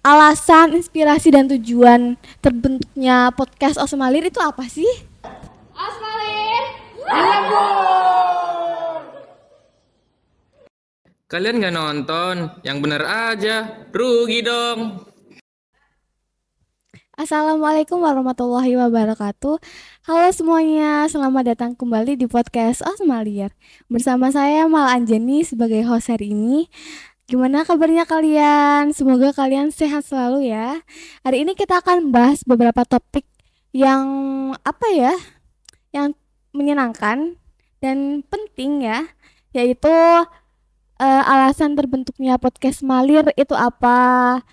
alasan, inspirasi dan tujuan terbentuknya podcast Osmalir itu apa sih? Kalian gak nonton? Yang bener aja, rugi dong. Assalamualaikum warahmatullahi wabarakatuh. Halo semuanya, selamat datang kembali di podcast Osmalir. Bersama saya Mal Anjani sebagai host hari ini. Gimana kabarnya kalian? Semoga kalian sehat selalu ya. Hari ini kita akan bahas beberapa topik yang yang menyenangkan dan penting ya, yaitu alasan terbentuknya podcast Malir itu apa,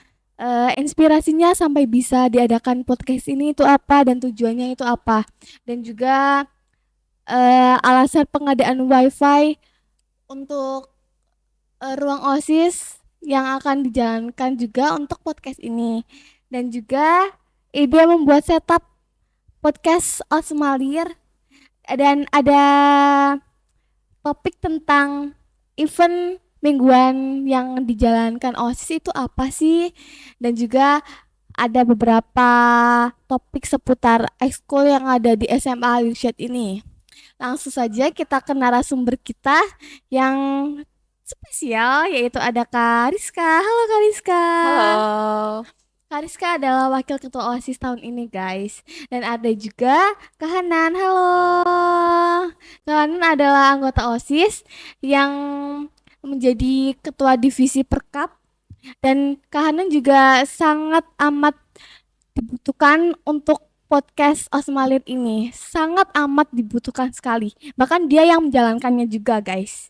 inspirasinya sampai bisa diadakan podcast ini itu apa, dan tujuannya itu apa, dan juga alasan pengadaan wifi untuk ruang OSIS yang akan dijalankan juga untuk podcast ini, dan juga ide membuat setup podcast Osmalir, dan ada topik tentang event mingguan yang dijalankan OSIS itu apa sih, dan juga ada beberapa topik seputar ekskul yang ada di SMA Al Irsyad ini. Langsung saja kita ke narasumber kita yang spesial, yaitu ada Kak Rizka. Halo Kak Rizka. Halo. Kak Rizka adalah wakil ketua OSIS tahun ini guys. Dan ada juga Kak Hanan. Halo. Kak Hanan adalah anggota OSIS yang menjadi ketua divisi Perkap. Dan Kak Hanan juga sangat amat dibutuhkan untuk podcast Osmalir ini. Sangat amat dibutuhkan sekali. Bahkan dia yang menjalankannya juga guys.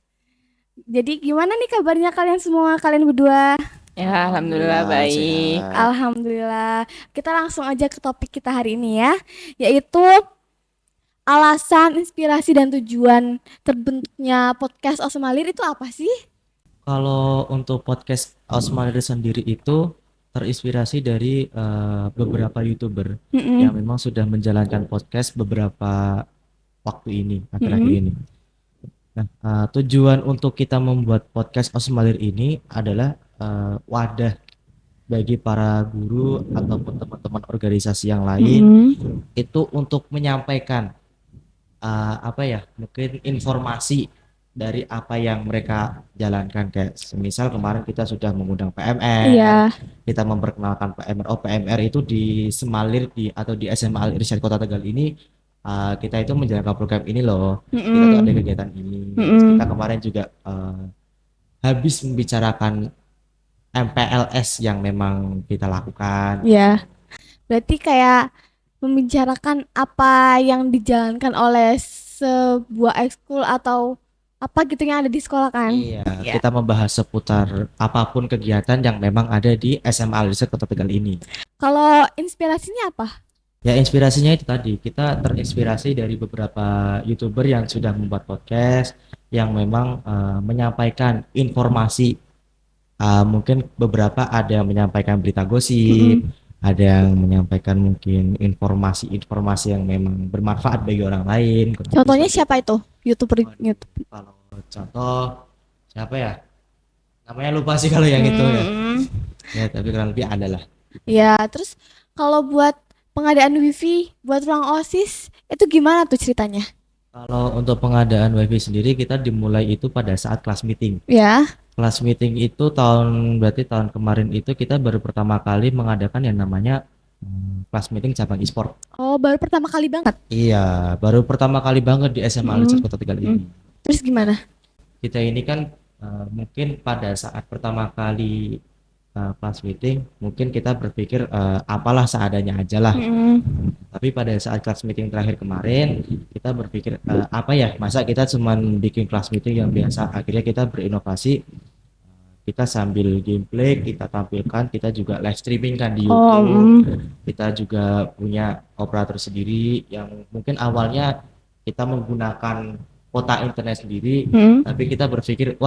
Jadi gimana nih kabarnya kalian semua, kalian berdua? Ya, alhamdulillah baik. sehat. Alhamdulillah. Kita langsung aja ke topik kita hari ini ya, yaitu alasan, inspirasi dan tujuan terbentuknya podcast Osmalir itu apa sih? Kalau untuk podcast Osmalir sendiri itu terinspirasi dari beberapa YouTuber yang memang sudah menjalankan podcast beberapa waktu ini, akhir-akhir ini. Nah, tujuan untuk kita membuat podcast Osmalir ini adalah wadah bagi para guru ataupun teman-teman organisasi yang lain itu untuk menyampaikan mungkin informasi dari apa yang mereka jalankan, kayak semisal kemarin kita sudah mengundang PMR, Iya. kita memperkenalkan PMR. PMR itu di Semalir atau di SMA Al Irsyad Kota Tegal ini, kita itu menjalankan program ini loh, kita tuh ada kegiatan ini. Terus kita kemarin juga habis membicarakan MPLS yang memang kita lakukan. Iya. Berarti kayak membicarakan apa yang dijalankan oleh sebuah ekskul atau apa gitu yang ada di sekolah kan? Iya, kita membahas seputar apapun kegiatan yang memang ada di SMA Al Irsyad Kota Tegal ini. Kalau inspirasinya apa? Ya, inspirasinya itu tadi, kita terinspirasi dari beberapa YouTuber yang sudah membuat podcast yang memang menyampaikan informasi. Mungkin beberapa ada yang menyampaikan berita gosip, ada yang menyampaikan mungkin informasi-informasi yang memang bermanfaat bagi orang lain. Contohnya siapa itu? YouTuber YouTube. Kalau contoh siapa ya? Namanya lupa sih kalau yang itu ya. Ya, tapi kurang lebih ada lah. Ya, terus kalau buat pengadaan wifi buat ruang OSIS itu gimana tuh ceritanya? Kalau untuk pengadaan wifi sendiri kita dimulai itu pada saat kelas meeting. Ya. Kelas meeting itu berarti tahun kemarin itu kita baru pertama kali mengadakan yang namanya kelas meeting cabang e-sport. Oh, baru pertama kali banget. Iya, baru pertama kali banget di SMA Al Irsyad Kota Tegal ini. Terus gimana? Kita ini kan mungkin pada saat pertama kali kelas meeting mungkin kita berpikir apalah seadanya aja lah. Tapi pada saat kelas meeting terakhir kemarin kita berpikir masa kita cuman bikin kelas meeting yang biasa. Akhirnya kita berinovasi, kita sambil gameplay kita tampilkan, kita juga live streaming kan di YouTube. Kita juga punya operator sendiri yang mungkin awalnya kita menggunakan kuota internet sendiri, tapi kita berpikir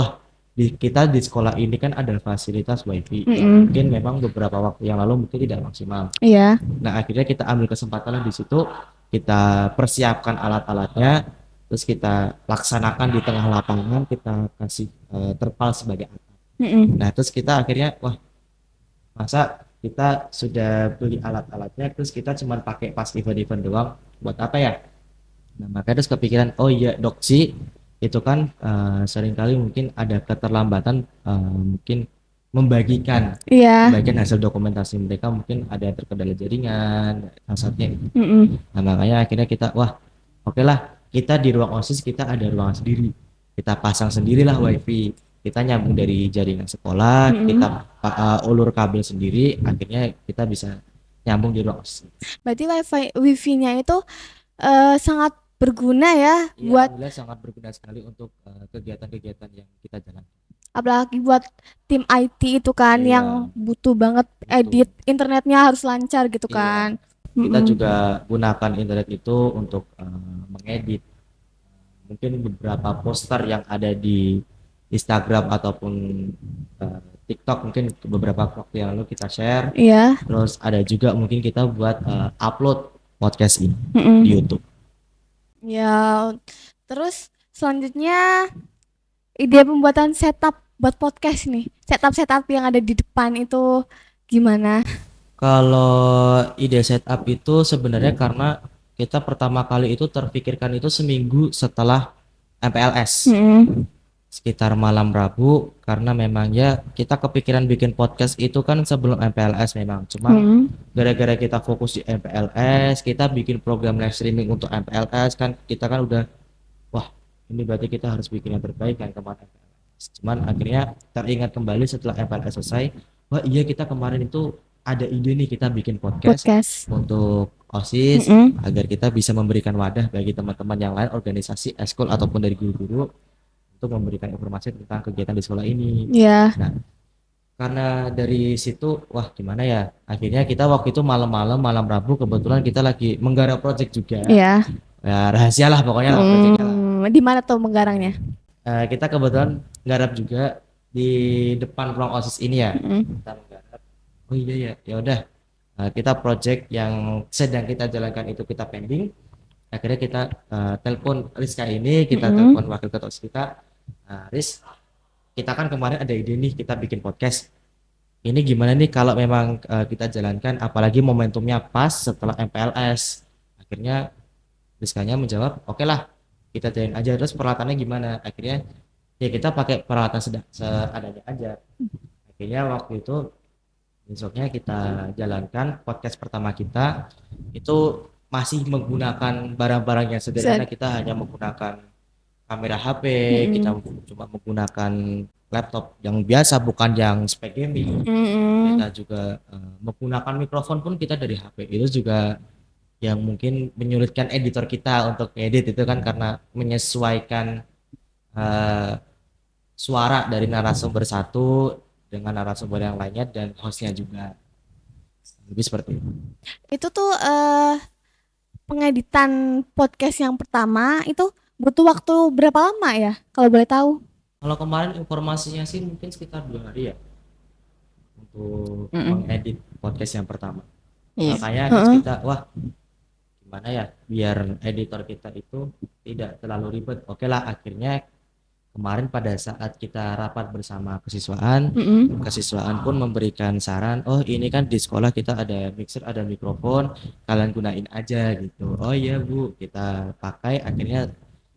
kita di sekolah ini kan ada fasilitas wifi yang mungkin memang beberapa waktu yang lalu mungkin tidak maksimal. Iya. Nah, akhirnya kita ambil kesempatan di situ, kita persiapkan alat-alatnya, terus kita laksanakan di tengah lapangan, kita kasih terpal sebagai atap. Nah, terus kita akhirnya masa kita sudah beli alat-alatnya terus kita cuma pakai pas event-event doang, buat apa ya? Nah, makanya terus kepikiran, oh iya doksi itu kan seringkali mungkin ada keterlambatan, mungkin membagikan Iya. membagikan hasil dokumentasi mereka, mungkin ada yang terkendala jaringan, salah satunya. Mm-mm. Nah, makanya akhirnya kita, wah, oke lah, kita di ruang OSIS kita ada ruangan sendiri. Kita pasang sendirilah wifi. Kita nyambung dari jaringan sekolah, kita ulur kabel sendiri, akhirnya kita bisa nyambung di ruang OSIS. Berarti wifi-nya itu sangat berguna ya Iya, buat alhamdulillah sangat berguna sekali untuk kegiatan-kegiatan yang kita jalankan. apalagi buat tim IT itu kan Iya, yang butuh banget betul. edit internetnya harus lancar gitu Iya. kan. Kita Mm-mm. juga gunakan internet itu untuk mengedit mungkin beberapa poster yang ada di Instagram ataupun TikTok, mungkin beberapa waktu yang lalu kita share. Iya. Terus ada juga mungkin kita buat upload podcast ini Mm-mm. di YouTube. Ya, terus selanjutnya ide pembuatan setup buat podcast nih. Setup yang ada di depan itu gimana? Kalau ide setup itu sebenarnya karena kita pertama kali itu terpikirkan itu seminggu setelah MPLS. Mm-mm. Sekitar malam Rabu, karena memang ya kita kepikiran bikin podcast itu kan sebelum MPLS memang, cuman Mm-mm. gara-gara kita fokus di MPLS, kita bikin program live streaming untuk MPLS kan, kita kan udah wah ini berarti kita harus bikin yang terbaik kan kemarin MPLS. Cuman akhirnya teringat kembali setelah MPLS selesai, wah iya kita kemarin itu ada ide nih kita bikin podcast Podcast. untuk OSIS, Mm-mm. agar kita bisa memberikan wadah bagi teman-teman yang lain, organisasi, eskul ataupun dari guru-guru untuk memberikan informasi tentang kegiatan di sekolah ini. Ya. Nah, karena dari situ, wah gimana ya? Akhirnya kita waktu itu malam Rabu kebetulan kita lagi menggarap project juga. Iya. Ya rahasia lah pokoknya lah projectnya lah. Di mana tuh menggarangnya? Kita kebetulan garap juga di depan ruang OSIS ini ya. Mm-mm. Kita menggarap. Oh iya ya, ya udah. Kita project yang sedang kita jalankan itu kita pending. Akhirnya kita telepon Rizka ini, kita Mm-mm. telepon wakil ketua OSIS kita. Riz, kita kan kemarin ada ide nih kita bikin podcast. Ini gimana nih kalau memang kita jalankan, apalagi momentumnya pas setelah MPLS. Akhirnya Rizkanya menjawab, oke lah kita jalanin aja. Terus peralatannya gimana? Akhirnya ya kita pakai peralatan seadanya aja. Akhirnya waktu itu besoknya kita jalankan podcast pertama kita itu masih menggunakan barang-barang yang sederhana. Kita hanya menggunakan kamera HP, kita cuma menggunakan laptop yang biasa, bukan yang spek gaming. Mm-mm. Kita juga menggunakan mikrofon pun kita dari HP. Itu juga yang mungkin menyulitkan editor kita untuk edit itu kan, karena menyesuaikan suara dari narasumber satu dengan narasumber yang lainnya dan hostnya juga, lebih seperti itu. Itu tuh pengeditan podcast yang pertama itu butuh waktu berapa lama ya? Kalau boleh tahu. Kalau kemarin informasinya sih mungkin sekitar 2 hari ya untuk mengedit podcast yang pertama. Iya. Makanya terus kita wah gimana ya biar editor kita itu tidak terlalu ribet. Oke lah, akhirnya kemarin pada saat kita rapat bersama kesiswaan, kesiswaan pun memberikan saran, oh ini kan di sekolah kita ada mixer, ada mikrofon, kalian gunain aja gitu. Oh iya Bu, kita pakai. Akhirnya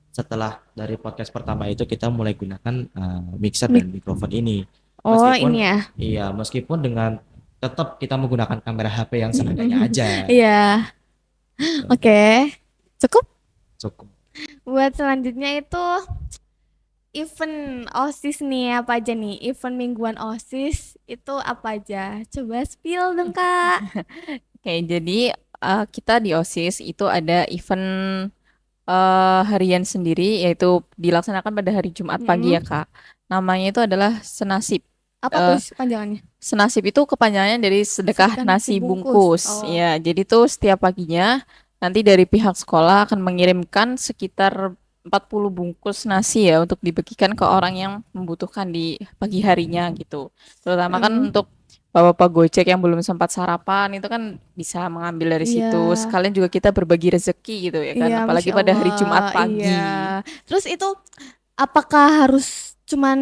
setelah dari podcast pertama itu kita mulai gunakan mixer dan mikrofon ini. Oh Meskipun ini ya. iya, meskipun dengan tetap kita menggunakan kamera HP yang seadanya aja. Iya. Oke. Cukup? Cukup. Buat selanjutnya itu event OSIS nih apa aja nih? Event mingguan OSIS itu apa aja? Coba spill dong Kak. Oke, jadi kita di OSIS itu ada event harian sendiri, yaitu dilaksanakan pada hari Jumat pagi ya Kak. Namanya itu adalah Senasib. Apa tuh panjangannya? Senasib itu kepanjangannya dari sedekah nasi bungkus. Oh. Ya, jadi tuh setiap paginya nanti dari pihak sekolah akan mengirimkan sekitar 40 bungkus nasi ya untuk dibagikan ke orang yang membutuhkan di pagi harinya gitu. Terutama kan untuk bapak-bapak Gojek yang belum sempat sarapan itu kan bisa mengambil dari situ. Sekalian juga kita berbagi rezeki gitu ya kan. Iya, Apalagi Masya pada hari Allah, Jumat pagi. Iya. Terus itu apakah harus cuman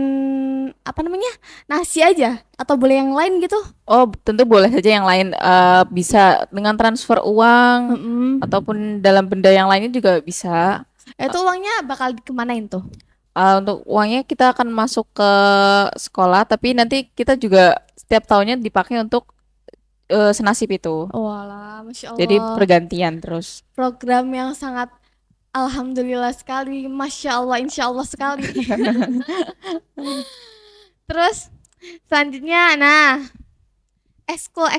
apa namanya, nasi aja atau boleh yang lain gitu? Oh, tentu boleh saja yang lain, bisa dengan transfer uang Mm-mm. ataupun dalam benda yang lainnya juga bisa. Itu uangnya bakal dikemanain tuh? Untuk uangnya kita akan masuk ke sekolah, tapi nanti kita juga setiap tahunnya dipakai untuk senasib itu. Walah, Masya Jadi Allah. pergantian terus. Program yang sangat alhamdulillah sekali, Masya Allah, Insya Allah sekali. Terus selanjutnya, nah, ekskul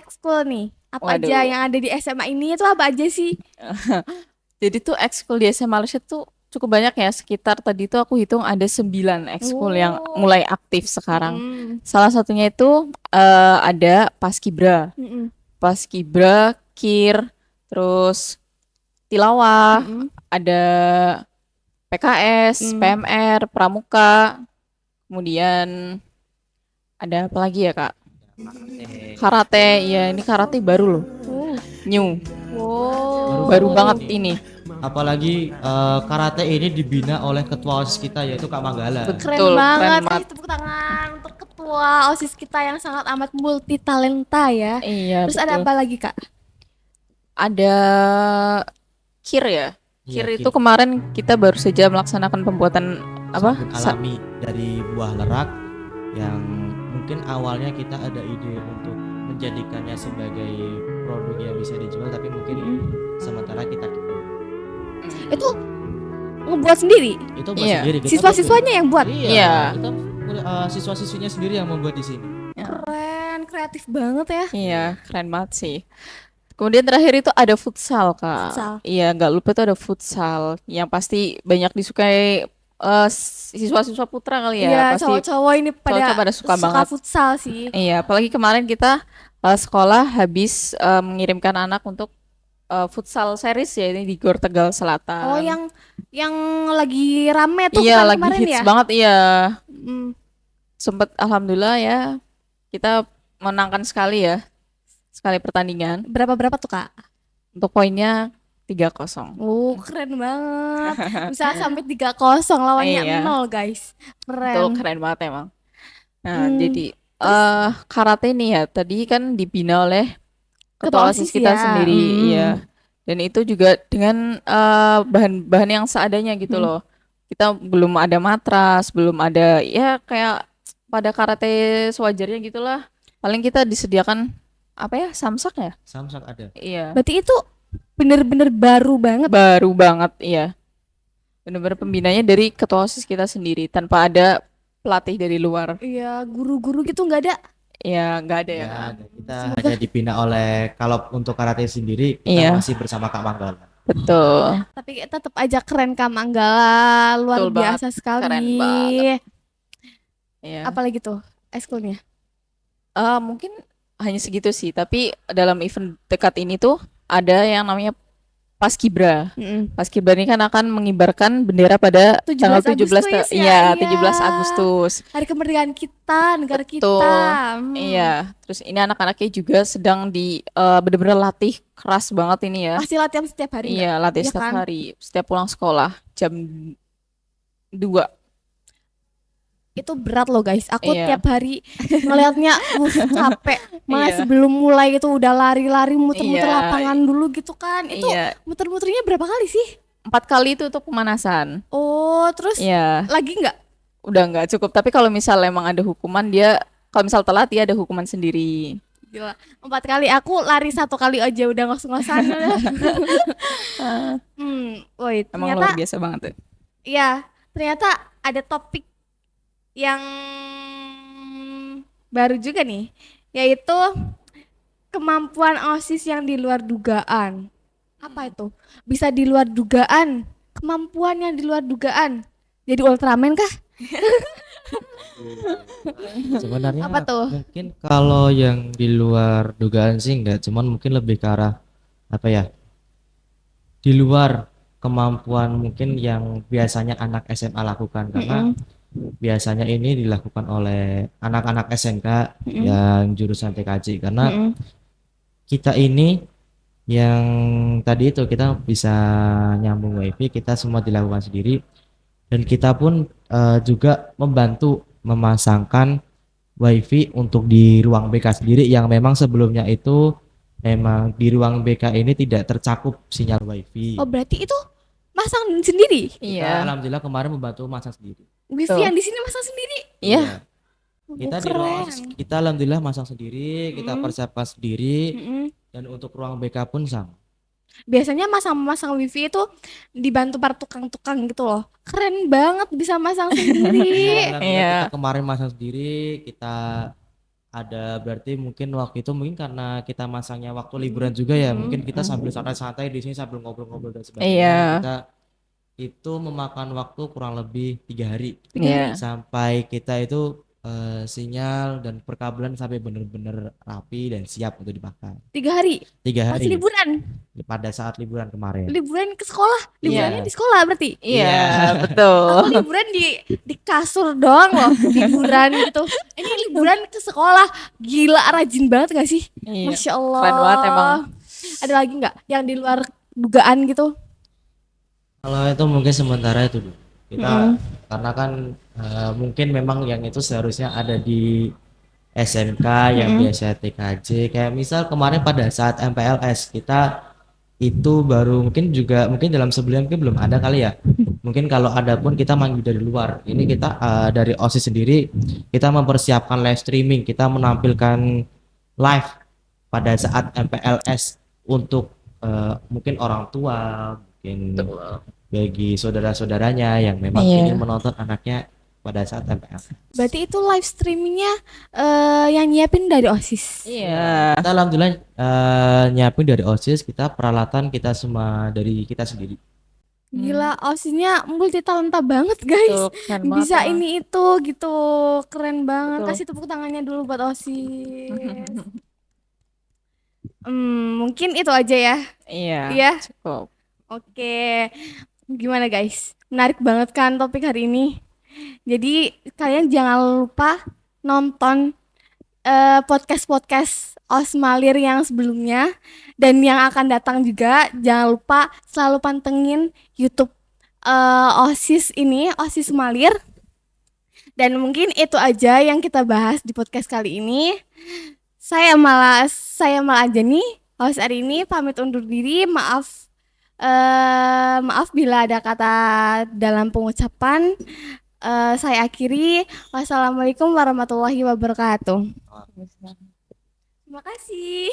nih, apa aja Waduh. yang ada di SMA ini itu apa aja sih? Jadi tuh ekskul di SMA Malaysia tuh cukup banyak ya, sekitar tadi tuh aku hitung ada 9 ekskul yang Oh. mulai aktif sekarang. Mm-mm. Salah satunya itu ada Paskibra. Mm-mm. Paskibra, KIR, terus Tilawah, Mm-mm. ada PKS, Mm. PMR, Pramuka, kemudian ada apa lagi ya Kak? Karate, ya ini karate baru loh, Oh. new, Wow. baru banget ini. Apalagi karate ini dibina oleh ketua OSIS kita yaitu Kak Manggala. Keren Betul, banget. keren banget. Kasih tepuk tangan untuk ketua OSIS kita yang sangat amat multi talenta ya. Iya, Terus ada betul. apa lagi, Kak? Ada KIR ya. Iya, KIR itu kemarin kita baru saja melaksanakan pembuatan apa? sabun alami dari buah lerak yang mungkin awalnya kita ada ide untuk menjadikannya sebagai produk yang bisa dijual, tapi mungkin sementara kita Itu ngebuat sendiri. itu buat Iya. sendiri. Kita Siswa-siswanya yang buat. Iya, Iya. kita siswa-siswinya sendiri yang membuat di sini. Keren, kreatif banget ya. Iya, keren banget sih. Kemudian terakhir itu ada futsal, Kak. Futsal. Iya, nggak lupa itu ada futsal yang pasti banyak disukai siswa-siswa putra kali ya. Iya, Pasti cowok-cowok ini cowok-cowok pada suka banget. futsal sih. Iya, apalagi kemarin kita sekolah habis mengirimkan anak untuk futsal series ya, ini di Gor Tegal Selatan. Oh, yang lagi rame tuh Iya, lagi kemarin hits ya. banget, iya. Mm. Sempet alhamdulillah ya kita menangkan sekali ya, sekali pertandingan. Berapa tuh, Kak? Untuk poinnya 3-0. Oh, keren banget. Bisa sampai 3-0 lawannya Iya. 0, guys. Itu Keren. keren banget emang. Nah, Hmm, jadi karate ini ya tadi kan dibina oleh Ketua ketua OSIS OSIS kita ya. sendiri, iya. Dan itu juga dengan bahan-bahan yang seadanya gitu loh. Kita belum ada matras, belum ada ya kayak pada karate sewajarnya gitulah. Paling kita disediakan apa ya, samsak ya? Samsak ada. Iya. Berarti itu bener-bener baru banget. Baru banget, iya. Benar-benar pembinanya dari ketua OSIS kita sendiri tanpa ada pelatih dari luar. Iya, guru-guru gitu nggak ada. Ya, nggak ada ya. Ya, Kak? kita hanya dibina oleh kalau untuk karate sendiri kita Iya. masih bersama Kak Manggala. Betul. Tapi tetap aja keren, Kak Manggala, luar Betul banget, biasa sekali. keren banget. Iya. Apalagi tuh ekskulnya? Mungkin hanya segitu sih, tapi dalam event dekat ini tuh ada yang namanya Paskibra. Paskibra ini kan akan mengibarkan bendera pada 17 tanggal 17 Agustus ya, iya, iya. 17 Agustus. Hari kemerdekaan kita, negara Betul. kita. Iya, terus ini anak-anaknya juga sedang di bener-bener latih keras banget ini ya. Masih latihan setiap hari nggak? Iya, latih Iya setiap kan? hari, setiap pulang sekolah jam 2. Itu berat loh, guys. Aku Iya. tiap hari ngelihatnya capek. Malah Iya. sebelum mulai itu udah lari-lari muter-muter Iya. lapangan dulu gitu kan. Itu Iya, muter-muternya berapa kali sih? 4 kali itu untuk pemanasan. Oh, terus Iya, lagi nggak? udah nggak cukup. Tapi kalau misal emang ada hukuman dia, kalau misal telat dia ada hukuman sendiri. Gila, 4 kali. Aku lari 1 kali aja udah ngos-ngosan. Woi, Emang ternyata luar biasa banget tuh. ya, ternyata ada topik yang baru juga nih, yaitu kemampuan OSIS yang di luar dugaan. Apa itu? Bisa di luar dugaan, kemampuan yang di luar dugaan. Jadi Ultraman kah? Sebenarnya Apa tuh? mungkin kalau yang di luar dugaan sih enggak, cuman mungkin lebih ke arah apa ya? Di luar kemampuan mungkin yang biasanya anak SMA lakukan, karena biasanya ini dilakukan oleh anak-anak SMK yang jurusan TKJ, karena kita ini yang tadi itu kita bisa nyambung wifi, kita semua dilakukan sendiri. dan kita pun juga membantu memasangkan wifi untuk di ruang BK sendiri yang memang sebelumnya itu memang di ruang BK ini tidak tercakup sinyal wifi. Oh, berarti itu masang sendiri? Kita Iya. alhamdulillah kemarin membantu masang sendiri. Wifi Betul. yang di sini masang sendiri? Iya. Kita Oh, di ruang keren. OSIS, kita alhamdulillah masang sendiri, kita Mm. persiapkan sendiri, Mm-mm. dan untuk ruang BK pun sama. Biasanya masang wifi itu dibantu para tukang-tukang gitu loh. Keren banget bisa masang sendiri. Alhamdulillah Iya. kita kemarin masang sendiri, kita ada berarti mungkin waktu itu mungkin karena kita masangnya waktu liburan juga ya, mungkin kita sambil santai-santai di sini sambil ngobrol-ngobrol dan sebagainya. Iya. Kita itu memakan waktu kurang lebih 3 hari Iya. sampai kita itu sinyal dan perkabelan sampai benar-benar rapi dan siap untuk dipakai. 3 hari. 3 Pas hari liburan. pada saat liburan kemarin. Liburan ke sekolah. Liburannya Iya. di sekolah berarti. Iya, Aku betul. liburan di kasur doang loh, liburan gitu. Ini liburan ke sekolah. Gila, rajin banget gak sih? Iya. Masya Allah. Keren banget emang. Ada lagi nggak yang di luar dugaan gitu? Kalau itu mungkin sementara itu dulu. Kita karena kan mungkin memang yang itu seharusnya ada di SMK yang biasa TKJ. Kayak misal kemarin pada saat MPLS kita itu baru mungkin juga mungkin dalam sebulan mungkin belum ada kali ya. Mungkin kalau ada pun kita manggil dari luar. Ini kita dari OSIS sendiri kita mempersiapkan live streaming, kita menampilkan live pada saat MPLS untuk mungkin orang tua, mungkin bagi saudara-saudaranya yang memang Iya. ingin menonton anaknya pada saat MPLS. Berarti itu live streamingnya yang nyiapin dari OSIS. Iya. Kita alhamdulillah nyiapin dari OSIS, kita peralatan kita semua dari kita sendiri. Gila, OSISnya multi talenta banget guys. Betul, keren banget Bisa emang. ini itu gitu. Keren banget. Betul. Kasih tepuk tangannya dulu buat OSIS. Mungkin itu aja ya. Iya. Iya. Cukup. Oke. Gimana guys? Menarik banget kan topik hari ini. Jadi kalian jangan lupa nonton podcast-podcast Osmalir yang sebelumnya dan yang akan datang juga. Jangan lupa selalu pantengin YouTube OSIS ini, OSIS Malir. Dan mungkin itu aja yang kita bahas di podcast kali ini. Saya malah aja nih host hari ini pamit undur diri. Maaf bila ada kata dalam pengucapan. Saya akhiri. Wassalamualaikum warahmatullahi wabarakatuh. Terima kasih.